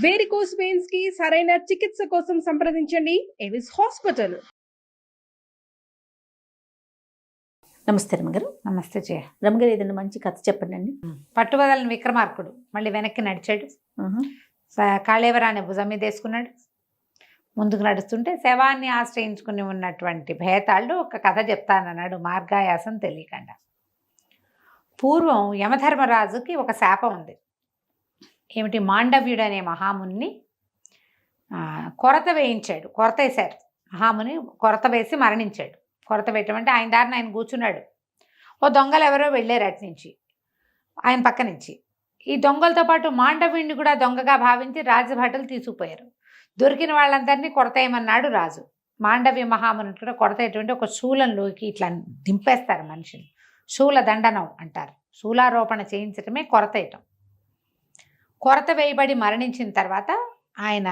Varicose veins కి సరైన చికిత్స కోసం సంప్రదించండి ఎవిస్ హాస్పిటల్. నమస్తే రమగారు. నమస్తే జయ. రమగారు, ఏదైనా మంచి కథ చెప్పండి అండి. పట్టుబదలని విక్రమార్కుడు మళ్ళీ వెనక్కి నడిచాడు. కాళేవరాన్ని భుజం మీద వేసుకున్నాడు. ముందుకు నడుస్తుంటే శవాన్ని ఆశ్రయించుకుని ఉన్నటువంటి భేతాళుడు ఒక కథ చెప్తానన్నాడు, మార్గాయాసం తెలియకుండా. పూర్వం యమధర్మరాజుకి ఒక శాపం ఉంది. ఏమిటి? మాండవ్యుడు అనే మహాముని కొరత వేయించాడు. కొరత వేశారు. మహాముని కొరత వేసి మరణించాడు. కొరత వేయటం అంటే ఆయన దారిని ఆయన కూర్చున్నాడు. ఓ దొంగలు ఎవరో వెళ్ళారు అటు నుంచి, ఆయన పక్క నుంచి. ఈ దొంగలతో పాటు మాండవ్యుడిని కూడా దొంగగా భావించి రాజభటులు తీసుకుపోయారు. దొరికిన వాళ్ళందరినీ కొరతేయమన్నాడు రాజు. మాండవ్య మహాముని కూడా కొరతేటువంటి ఒక శూలంలోకి ఇట్లా దింపేస్తారు మనిషిని. శూల దండనం అంటారు. శూలారోపణ చేయించటమే కొరతేయటం. కొరత వేయబడి మరణించిన తర్వాత ఆయన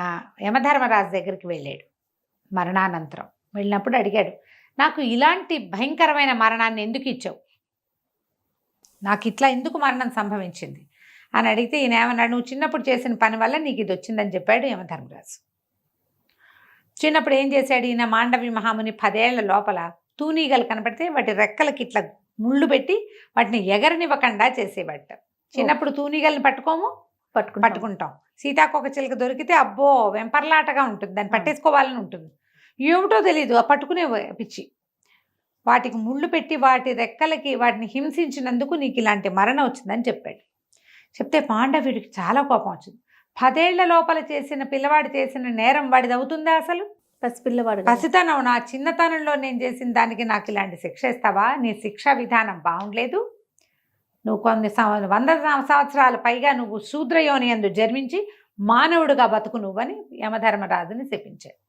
యమధర్మరాజు దగ్గరికి వెళ్ళాడు. మరణానంతరం వెళ్ళినప్పుడు అడిగాడు, నాకు ఇలాంటి భయంకరమైన మరణాన్ని ఎందుకు ఇచ్చావు? నాకు ఇట్లా ఎందుకు మరణం సంభవించింది అని అడిగితే ఈయన ఏమన్నాడు, నువ్వు చిన్నప్పుడు చేసిన పని వల్ల నీకు ఇది వచ్చిందని చెప్పాడు యమధర్మరాజు. చిన్నప్పుడు ఏం చేశాడు ఈయన? మాండవి మహాముని 10 ఏళ్ల లోపల తూనీగలు కనపడితే వాటి రెక్కలకి ఇట్లా ముళ్ళు పెట్టి వాటిని ఎగరనివ్వకుండా చేసేవాట. చిన్నప్పుడు తూనీగల్ని పట్టుకుంటాం. సీతాకోక చిలుక దొరికితే అబ్బో వెంపర్లాటగా ఉంటుంది, దాన్ని పట్టేసుకోవాలని ఉంటుంది. ఏమిటో తెలీదు, ఆ పట్టుకునే పిచ్చి. వాటికి ముళ్ళు పెట్టి వాటి రెక్కలకి వాటిని హింసించినందుకు నీకు ఇలాంటి మరణం వచ్చిందని చెప్పాడు. చెప్తే పాండవుడికి చాలా కోపం వచ్చింది. 10 ఏళ్ల లోపల చేసిన పిల్లవాడు చేసిన నేరం వాడిది అవుతుందా? అసలు పసిపిల్లవాడు, పసితనం, నా చిన్నతనంలో నేను చేసిన దానికి నాకు ఇలాంటి శిక్ష ఇస్తావా? నీ శిక్షా విధానం బాగుండలేదు. నువ్వు కొన్ని 100 సంవత్సరాల పైగా నువ్వు శూద్రయోని యందు జన్మించి మానవుడుగా బతుకు నువ్వని యమధర్మరాజుని శపించాడు.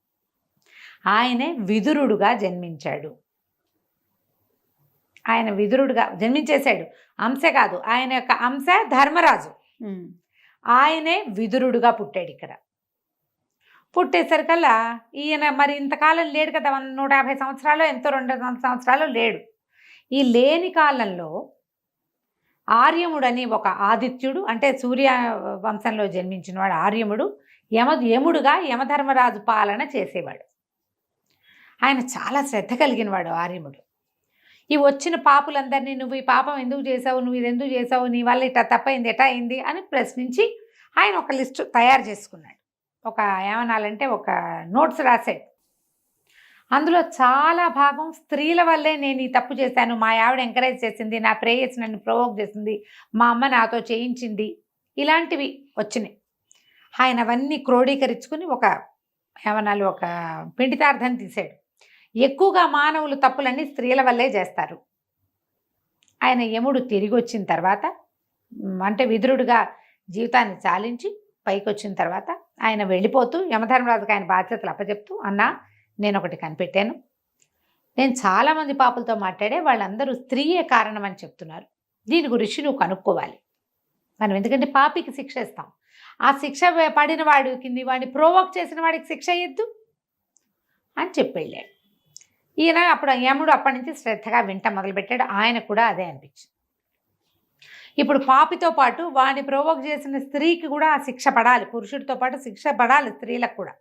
ఆయనే విదురుడుగా జన్మించాడు. ఆయన విదురుడుగా జన్మించేశాడు. అంశ కాదు, ఆయన యొక్క అంశ ధర్మరాజు. ఆయనే విదురుడుగా పుట్టాడు. ఇక్కడ పుట్టేసరికల్లా ఈయన మరి ఇంతకాలం లేడు కదా, 150 సంవత్సరాలు ఎంతో 200 సంవత్సరాలు లేడు. ఈ లేని కాలంలో ఆర్యముడని ఒక ఆదిత్యుడు, అంటే సూర్య వంశంలో జన్మించినవాడు ఆర్యముడు, యముడుగా యమధర్మరాజు పాలన చేసేవాడు. ఆయన చాలా శ్రద్ధ కలిగినవాడు ఆర్యముడు. ఈ వచ్చిన పాపులందరినీ నువ్వు ఈ పాపం ఎందుకు చేసావు, నువ్వు ఇది ఎందుకు చేసావు, నీ వల్ల ఇట్లా తప్పైంది, ఎటా అయింది అని ప్రశ్నించి ఆయన ఒక లిస్టు తయారు చేసుకున్నాడు. ఒక ఏమనాలంటే ఒక నోట్స్ రాశాడు. అందులో చాలా భాగం స్త్రీల వల్లే నేను ఈ తప్పు చేశాను, మా ఆవిడ ఎంకరేజ్ చేసింది, నా ప్రేయస్ నన్ను ప్రొవోక్ చేసింది, మా అమ్మ నాతో చేయించింది, ఇలాంటివి వచ్చినాయి. ఆయన అవన్నీ క్రోడీకరించుకుని ఒక ఏమనాలి ఒక పిండితార్థం తీశాడు. ఎక్కువగా మానవులు తప్పులన్నీ స్త్రీల వల్లే చేస్తారు. ఆయన యముడు తిరిగి వచ్చిన తర్వాత, అంటే విదురుడుగా జీవితాన్ని చాలించి పైకి వచ్చిన తర్వాత ఆయన వెళ్ళిపోతూ యమధర్మరాజుకి ఆయన బాధ్యతలు అప్పచెప్తూ, అన్నా నేను ఒకటి కనిపెట్టాను, నేను చాలామంది పాపులతో మాట్లాడే వాళ్ళందరూ స్త్రీయే కారణం అని చెప్తున్నారు, దీని గురించి నువ్వు కనుక్కోవాలి. మనం ఎందుకంటే పాపికి శిక్ష ఇస్తాం, ఆ శిక్ష పడిన వాడికి వాడిని ప్రోవోక్ చేసిన వాడికి శిక్ష ఇద్దు అని చెప్పి వెళ్ళాడు. ఈయన అప్పుడు యముడు అప్పటి నుంచి శ్రద్ధగా వింట మొదలుపెట్టాడు. ఆయన కూడా అదే అనిపించింది. ఇప్పుడు పాపితో పాటు వాడిని ప్రోవోక్ చేసిన స్త్రీకి కూడా ఆ శిక్ష పడాలి, పురుషుడితో పాటు శిక్ష పడాలి స్త్రీలకు కూడా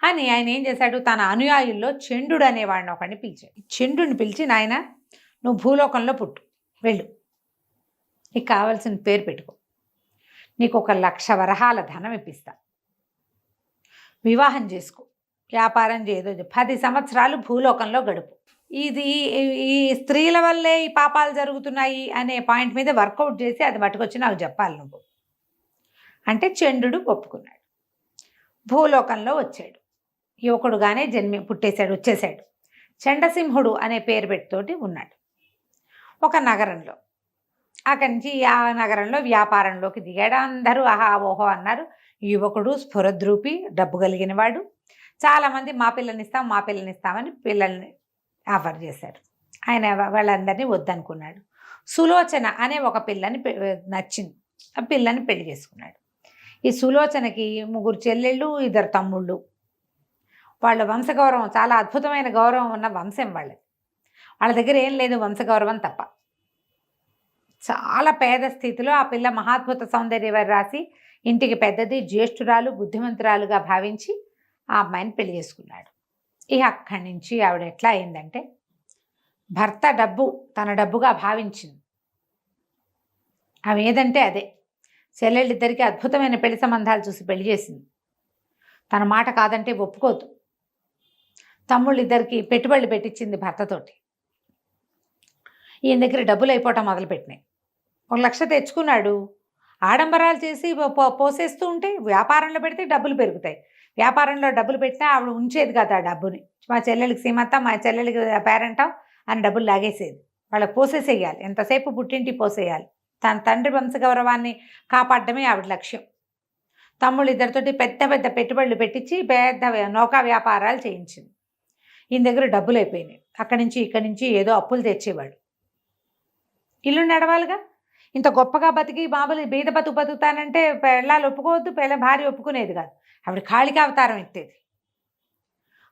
అని ఆయన ఏం చేశాడు, తన అనుయాయుల్లో చండుడు అనేవాడిని ఒకడిని పిలిచాడు. చండుని పిలిచి, నాయన నువ్వు భూలోకంలో పుట్టు, వెళ్ళు, నీకు కావాల్సిన పేరు పెట్టుకో, నీకు 1,00,000 వరహాల ధనం ఇప్పిస్తా, వివాహం చేసుకో, వ్యాపారం చేయదో, 10 సంవత్సరాలు భూలోకంలో గడుపు. ఇది ఈ స్త్రీల వల్లే ఈ పాపాలు జరుగుతున్నాయి అనే పాయింట్ మీద వర్కౌట్ చేసి అది పట్టుకొచ్చి నాకు చెప్పాలి నువ్వు అంటే చండుడు ఒప్పుకున్నాడు. భూలోకంలో వచ్చాడు. యువకుడుగానే వచ్చేసాడు. చండసింహుడు అనే పేరు పెట్టుతోటి ఉన్నాడు ఒక నగరంలో. అక్కడి నుంచి ఆ నగరంలో వ్యాపారంలోకి దిగాడు. అందరూ ఆహా ఓహో అన్నారు. యువకుడు స్ఫురద్రూపి, డబ్బు కలిగిన వాడు. చాలామంది మా పిల్లల్ని ఇస్తామని పిల్లల్ని ఆఫర్ చేశారు. ఆయన వాళ్ళందరినీ వద్దనుకున్నాడు. సులోచన అనే ఒక పిల్లని నచ్చింది. ఆ పిల్లని పెళ్లి చేసుకున్నాడు. ఈ సులోచనకి 3 చెల్లెళ్ళు, 2 తమ్ముళ్ళు. వాళ్ళ వంశగౌరవం చాలా అద్భుతమైన గౌరవం ఉన్న వంశం వాళ్ళది. వాళ్ళ దగ్గర ఏం లేదు వంశగౌరవం తప్ప. చాలా పేద స్థితిలో ఆ పిల్ల మహాద్భుత సౌందర్యవతి రాసి ఇంటికి పెద్దది, జ్యేష్ఠురాలు, బుద్ధిమంతురాలుగా భావించి ఆ అమ్మాయిని పెళ్లి చేసుకున్నాడు. ఇక అక్కడి నుంచి ఆవిడ ఎట్లా అయిందంటే, భర్త డబ్బు తన డబ్బుగా భావించింది. ఆమె ఏదంటే అదే. చెల్లెళ్ళిద్దరికీ అద్భుతమైన పెళ్లి సంబంధాలు చూసి పెళ్లి చేసింది. తన మాట కాదంటే ఒప్పుకోదు. తమ్ముళ్ళిద్దరికి పెట్టుబడులు పెట్టించింది భర్తతోటి. ఈయన దగ్గర డబ్బులు అయిపోవటం మొదలుపెట్టినాయి. 1,00,000 తెచ్చుకున్నాడు. ఆడంబరాలు చేసి పోసేస్తూ ఉంటే వ్యాపారంలో పెడితే డబ్బులు పెరుగుతాయి. వ్యాపారంలో డబ్బులు పెట్టినా ఆవిడ ఉంచేది కాదు ఆ డబ్బుని. మా చెల్లెలకి సీమంతా, మా చెల్లెలకి పేరెంటాం అని డబ్బులు లాగేసేది. వాళ్ళకి పోసేసేయాలి, ఎంతసేపు పుట్టింటి పోసేయాలి. తన తండ్రి వంశగౌరవాన్ని కాపాడటమే ఆవిడ లక్ష్యం. తమ్ముళ్ళు ఇద్దరితోటి పెద్ద పెద్ద పెట్టుబడులు పెట్టించి పెద్ద నౌకా వ్యాపారాలు చేయించింది. ఈయన దగ్గర డబ్బులు అయిపోయినాయి. అక్కడి నుంచి ఇక్కడి నుంచి ఏదో అప్పులు తెచ్చేవాడు. ఇల్లు నడవాలిగా. ఇంత గొప్పగా బతికి మామూలు బీద బతుకుతానంటే పెళ్ళాలు ఒప్పుకోవద్దు, భార్య ఒప్పుకునేది కాదు. ఆవిడ కాళికా అవతారం ఎత్తేది.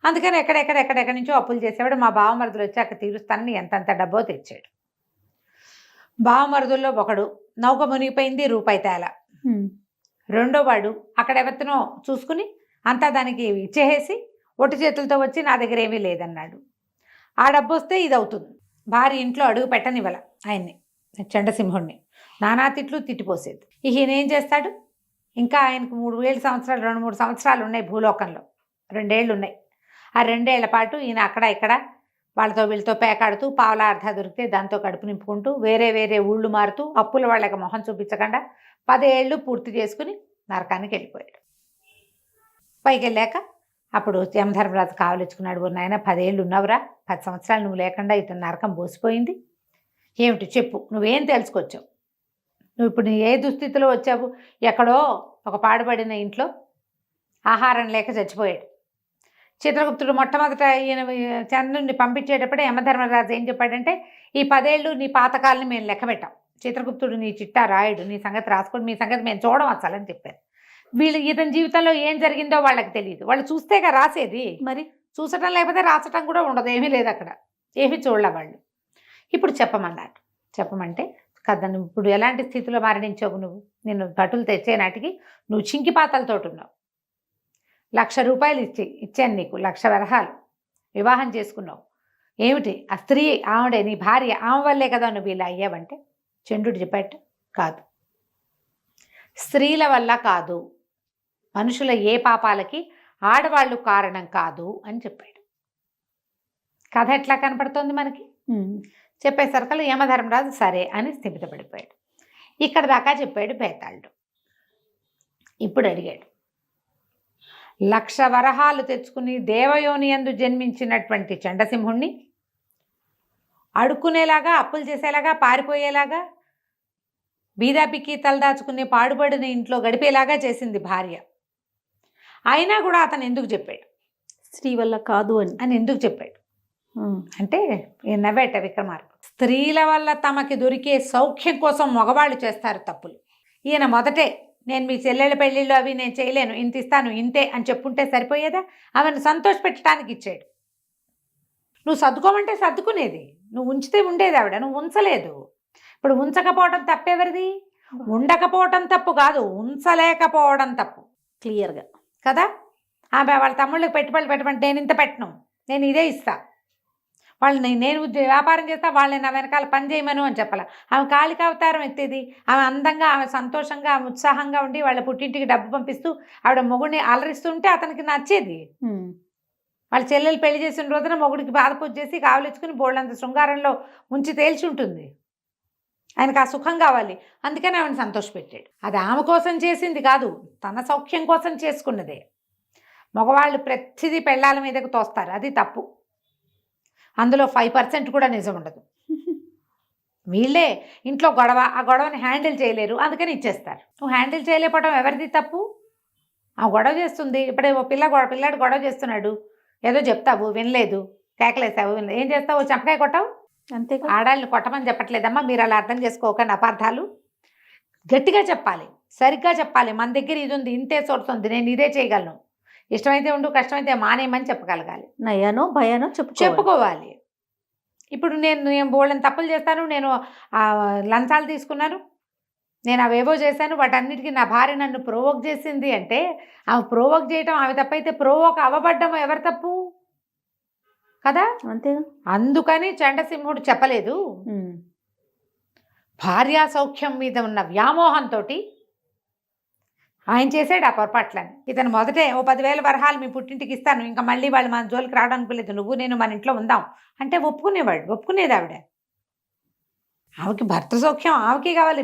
అందుకని ఎక్కడెక్కడి నుంచో అప్పులు చేసేవాడు. మా బావమరుదులు వచ్చి అక్కడ తీరుస్తానని ఎంతంత డబ్బో తెచ్చాడు. బావమరుదుల్లో ఒకడు నౌక మునిగిపోయింది, రూపాయి తేల. రెండో వాడు అక్కడ ఎవరినో చూసుకుని అంతా దానికి ఇచ్చేసి ఒట్టి చేతులతో వచ్చి నా దగ్గర ఏమీ లేదన్నాడు. ఆ డబ్బు వస్తే ఇది అవుతుంది. భార్య ఇంట్లో అడుగు పెట్టనివ్వాల ఆయన్ని, చండసింహుణ్ణి. నానా తిట్లు తిట్టిపోసేది. ఈయన ఏం చేస్తాడు? ఇంకా ఆయనకు 3,000 సంవత్సరాలు 2-3 సంవత్సరాలు ఉన్నాయి భూలోకంలో. 2 ఏళ్ళు ఉన్నాయి. ఆ 2 ఏళ్ల పాటు ఈయన అక్కడ ఇక్కడ వాళ్ళతో వీళ్ళతో పేకాడుతూ పావుల అర్ధ దొరికితే దాంతో కడుపు నింపుకుంటూ వేరే వేరే ఊళ్ళు మారుతూ అప్పుల వాళ్ళకి మొహం చూపించకుండా 10 ఏళ్ళు పూర్తి చేసుకుని నరకానికి వెళ్ళిపోయాడు. పైకి వెళ్ళాక అప్పుడు యమధర్మరాజు కావలిచ్చుకున్నాడు. నాయన 10 ఏళ్ళు ఉన్నావురా, 10 సంవత్సరాలు నువ్వు లేకుండా ఇతను నరకం పోసిపోయింది. ఏమిటి చెప్పు, నువ్వేం తెలుసుకొచ్చావు? నువ్వు ఇప్పుడు ఏ దుస్థితిలో వచ్చావు? ఎక్కడో ఒక పాడుపడిన ఇంట్లో ఆహారం లేక చచ్చిపోయాడు. చిత్రగుప్తుడు మొట్టమొదట ఈయన చంద్రుడిని పంపించేటప్పుడే యమధర్మరాజు ఏం చెప్పాడంటే, ఈ 10 ఏళ్ళు నీ పాతకాలని మేము లెక్క పెట్టాం. చిత్రగుప్తుడు నీ చిట్టా రాయుడు, నీ సంగతి రాసుకోండి, మీ సంగతి మేము చూడడం అసలని చెప్పారు. వీళ్ళు ఇతని జీవితంలో ఏం జరిగిందో వాళ్ళకి తెలియదు. వాళ్ళు చూస్తేగా రాసేది. మరి చూసటం లేకపోతే రాసటం కూడా ఉండదు. ఏమీ లేదు అక్కడ, ఏమీ చూడలే వాళ్ళు. ఇప్పుడు చెప్పమన్నారు. చెప్పమంటే కదా, నువ్వు ఇప్పుడు ఎలాంటి స్థితిలో మరణించావు? నువ్వు నిన్ను భటులు తెచ్చే నాటికి నువ్వు చింకిపాతలతోటి ఉన్నావు. 1,00,000 రూపాయలు ఇచ్చాను నీకు, 1,00,000 వరహాలు. వివాహం చేసుకున్నావు. ఏమిటి ఆ స్త్రీ? ఆవిడే నీ భార్య, ఆమె వల్లే కదా నువ్వు ఇలా అయ్యావంటే చంద్రుడు చెప్పాడు, కాదు, స్త్రీల వల్ల కాదు, మనుషుల ఏ పాపాలకి ఆడవాళ్ళు కారణం కాదు అని చెప్పాడు. కథ ఎట్లా కనపడుతోంది మనకి? చెప్పేసరికల్లా యమధర్మరాజు సరే అని స్థిమితపడిపోయాడు. ఇక్కడ దాకా చెప్పాడు బేతాళుడు. ఇప్పుడు అడిగాడు, 1,00,000 వరహాలు తెచ్చుకుని దేవయోని యందు జన్మించినటువంటి చండసింహుణ్ణి అడుక్కునేలాగా, అప్పులు చేసేలాగా, పారిపోయేలాగా, బీదాపిక్కి తలదాచుకునే పాడుపడిన ఇంట్లో గడిపేలాగా చేసింది భార్య. అయినా కూడా అతను ఎందుకు చెప్పాడు? స్త్రీ వల్ల కాదు అని ఎందుకు చెప్పాడు అంటే నవ్వేట విక్రమార్కుడు. స్త్రీల వల్ల తమకి దొరికే సౌఖ్యం కోసం మగవాళ్ళు చేస్తారు తప్పులు. ఈయన మొదటే నేను మీ చెల్లెళ్ళ పెళ్ళిళ్ళు అవి నేను చేయలేను, ఇంత ఇస్తాను, ఇంతే అని చెప్పుంటే సరిపోయేదా? ఆమెను సంతోష పెట్టడానికి ఇచ్చాడు. నువ్వు సర్దుకోమంటే సర్దుకునేది, నువ్వు ఉంచితే ఉండేది ఆవిడ, నువ్వు ఉంచలేదు. ఇప్పుడు ఉంచకపోవడం తప్పెవరిది? ఉండకపోవడం తప్పు కాదు, ఉంచలేకపోవడం తప్పు. క్లియర్గా కదా. ఆమె వాళ్ళ తమ్ముళ్ళకి పెట్టుబడులు పెట్టమంటే నేను ఇంత పెట్టను, నేను ఇదే ఇస్తా, వాళ్ళని నేను వ్యాపారం చేస్తా, వాళ్ళని నా వెనకాల పని చేయమను అని చెప్పాల. ఆమె కాళికా అవతారం ఎత్తేది. ఆమె అందంగా, ఆమె సంతోషంగా, ఆమె ఉత్సాహంగా ఉండి వాళ్ళ పుట్టింటికి డబ్బు పంపిస్తూ ఆవిడ మొగుడిని అలరిస్తూ ఉంటే అతనికి నచ్చేది. వాళ్ళ చెల్లెలు పెళ్లి చేసిన రోజున మొగుడికి బాధపూజ చేసి కావలించుకుని బోళ్ళంత శృంగారంలో ఉంచి తేల్చి ఉంటుంది. ఆయనకు ఆ సుఖం కావాలి, అందుకని ఆమెను సంతోషపెట్టాడు. అది ఆమె కోసం చేసింది కాదు, తన సౌఖ్యం కోసం చేసుకున్నదే. మగవాళ్ళు ప్రతిదీ పెళ్ళాల మీదకు తోస్తారు, అది తప్పు. అందులో 5% కూడా నిజం ఉండదు. వీళ్ళే ఇంట్లో గొడవ, ఆ గొడవని హ్యాండిల్ చేయలేరు, అందుకని ఇచ్చేస్తారు. నువ్వు హ్యాండిల్ చేయలేకపోవడం ఎవరిది తప్పు? ఆ గొడవ చేస్తుంది. ఇప్పుడే ఓ పిల్లాడు గొడవ చేస్తున్నాడు, ఏదో చెప్తావు వినలేదు, కేకలేసావు, వినలేదు, ఏం చేస్తావు? చెంపకాయ కొట్టావు. అంతే. ఆడాళ్ళని కొట్టమని చెప్పట్లేదమ్మా, మీరు అలా అర్థం చేసుకోకండి అపార్థాలు. గట్టిగా చెప్పాలి, సరిగ్గా చెప్పాలి. మన దగ్గర ఇది ఉంది, ఇంతే సోర్స్ ఉంది, నేను ఇదే చేయగలను, ఇష్టమైతే ఉండు, కష్టమైతే మానేయమని చెప్పగలగాలి. నయానో భయానో చెప్పుకోవాలి. ఇప్పుడు నేను బోళ్ళని తప్పులు చేస్తాను, నేను లంచాలు తీసుకున్నాను, నేను అవేవో చేశాను, వాటన్నిటికీ నా భార్య నన్ను ప్రోవోక్ చేసింది అంటే ఆమె ప్రోవోక్ చేయటం ఆమె తప్పైతే ప్రోవోక్ అవ్వబడ్డం ఎవరి తప్పు కదా? అంతేగా. అందుకని చండసింహుడు చెప్పలేదు. భార్యా సౌఖ్యం మీద ఉన్న వ్యామోహంతో ఆయన చేసాడు ఆ పొరపాట్లని. ఇతను మొదటే ఓ 10,000 వరహాలు మీ పుట్టింటికి ఇస్తాను, ఇంకా మళ్ళీ వాళ్ళు మన జోలికి రావడానికి లేదు, నువ్వు నేను మన ఇంట్లో ఉందాం అంటే ఒప్పుకునేది ఆవిడ. ఆమెకి భర్త సౌఖ్యం ఆమెకే కావాలి,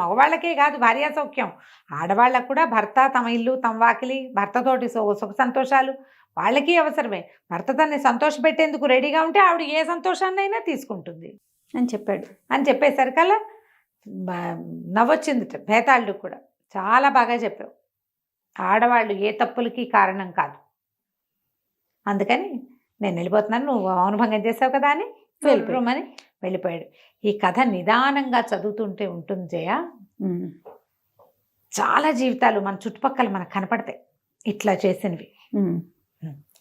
మగవాళ్ళకే కాదు భార్యా సౌఖ్యం. ఆడవాళ్ళకు కూడా భర్త, తమ ఇల్లు, తమ వాకిలి, భర్తతోటి సుఖ సంతోషాలు వాళ్ళకి అవసరమే. భర్త తనని సంతోషపెట్టేందుకు రెడీగా ఉంటే ఆవిడ ఏ సంతోషాన్నైనా తీసుకుంటుంది అని చెప్పాడు. అని చెప్పేసరికల్లా నవ్వొచ్చింది భేతాళుడికి కూడా. చాలా బాగా చెప్పావు, ఆడవాళ్ళు ఏ తప్పులకి కారణం కాదు, అందుకని నేను వెళ్ళిపోతున్నాను, నువ్వు మౌనభంగం చేసావు కదా అని వెళ్ళిపోమని వెళ్ళిపోయాడు. ఈ కథ నిదానంగా చదువుతుంటే ఉంటుంది జయ, చాలా జీవితాలు మన చుట్టుపక్కల మనకు కనపడతాయి ఇట్లా చేసినవి.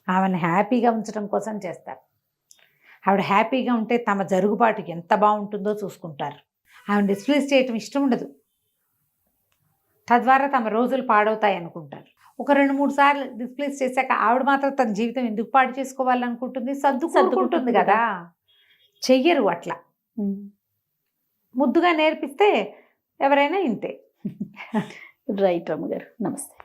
ఆమెను హ్యాపీగా ఉంచడం కోసం చేస్తారు. ఆవిడ హ్యాపీగా ఉంటే తమ జరుగుబాటు ఎంత బాగుంటుందో చూసుకుంటారు. ఆవిడ డిస్ప్లేస్ చేయటం ఇష్టం ఉండదు, తద్వారా తమ రోజులు పాడవుతాయి అనుకుంటారు. ఒక 2-3 సార్లు డిస్ప్లేస్ చేశాక ఆవిడ మాత్రం తన జీవితం ఎందుకు పాడు చేసుకోవాలనుకుంటుంది, సర్దుకుంటుంది కదా. చెయ్యరు అట్లా. ముద్దుగా నేర్పిస్తే ఎవరైనా ఇంతే. రైట్ రమ్మ గారు, నమస్తే.